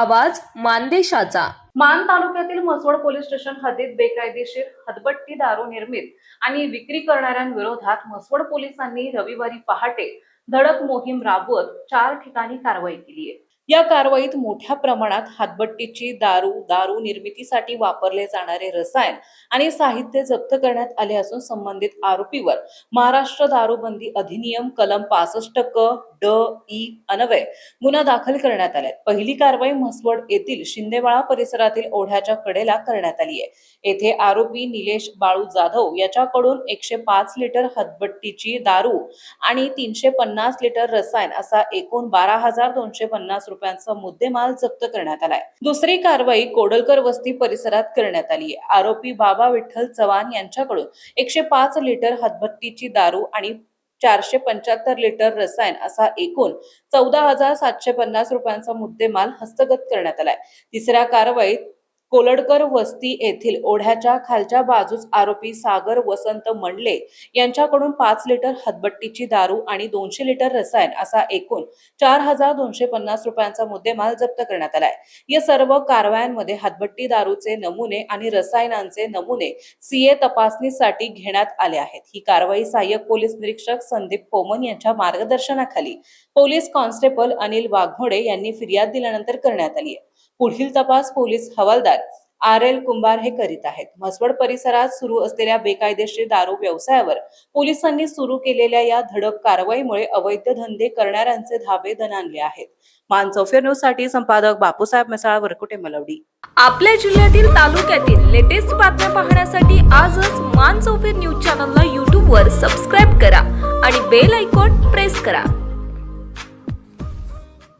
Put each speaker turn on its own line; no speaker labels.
आवाज मानदेशाचा।
मान तालुक्यातील म्हसवड पोलीस स्टेशन हद्दीत बेकायदेशीर हदबट्टी दारू निर्मित आणि विक्री करणाऱ्यांविरोधात म्हसवड पोलिसांनी रविवारी पहाटे धडक मोहीम राबवत 4 ठिकाणी कारवाई केली आहे। या कारवाईत मोठ्या प्रमाणात हदबट्टीची दारू निर्मितीसाठी वापरले जाणारे रसायन आणि साहित्य जप्त करण्यात आले असून संबंधित आरोपीवर महाराष्ट्र दारूबंदी अधिनियम कलम 65 क ड ई अन्वये गुन्हा दाखल करण्यात आलाय। पहिली कारवाई म्हसवड येथील शिंदेवाळा परिसरातील ओढ्याच्या कडेला करण्यात आली आहे। येथे आरोपी निलेश बाळू जाधव याच्याकडून 105 लिटर हदबट्टीची दारू आणि 350 लिटर रसायन असा एकूण 12,250 रुपयांचा मुद्देमाल जप्त करण्यात आलाय। दुसरी कारवाई कोडलकर वस्ती परिसरात करण्यात आली आहे। आरोपी बाबा विठ्ठल चव्हाण यांच्याकडून 105 लिटर हदबट्टीची दारू आणि 475 लिटर रसायन असा एकूण 14,750 रुपयांचा मुद्देमाल हस्तगत करण्यात आलाय। तिसऱ्या कारवाईत कोलडकर वस्ती येथील ओढ्याच्या खालच्या बाजूस आरोपी सागर वसंत मंडले यांच्याकडून 5 लिटर हदबट्टीची दारू आणि 200 लिटर रसायन असा एकूण 4,250 रुपयांचा मुद्देमाल जप्त करण्यात आलाय। या सर्व कारवायांमध्ये हदबट्टी दारूचे नमुने आणि रसायनांचे नमुने सीए तपासणीसाठी घेण्यात आले आहेत। ही कारवाई सहाय्यक पोलीस निरीक्षक संदीप पोमन यांच्या मार्गदर्शनाखाली पोलीस कॉन्स्टेबल अनिल वाघमोडे यांनी फिर्याद दिल्यानंतर करण्यात आली आहे। पुढील तपास पोलीस हवालदार RL कुंभार हे करीत आहेत। म्हसवड परिसरात सुरू असलेल्या बेकायदेशीर दारू व्यवसायावर पोलिसांनी सुरू केलेल्या या धडक कारवाईमुळे अवैध धंदे करणाऱ्यांचे धाबे दणाणले आहेत। मान चौफेर न्यूज साठी संपादक बापूसाहेब मिसाळ, वरकुटे, मलवडी।
आपल्या जिल्ह्यातील तालुक्यातील लेटेस्ट बातम्या पाहण्यासाठी आजच मान चौफेर न्यूज चॅनलला YouTube वर सबस्क्राइब करा आणि बेल आयकॉन प्रेस करा।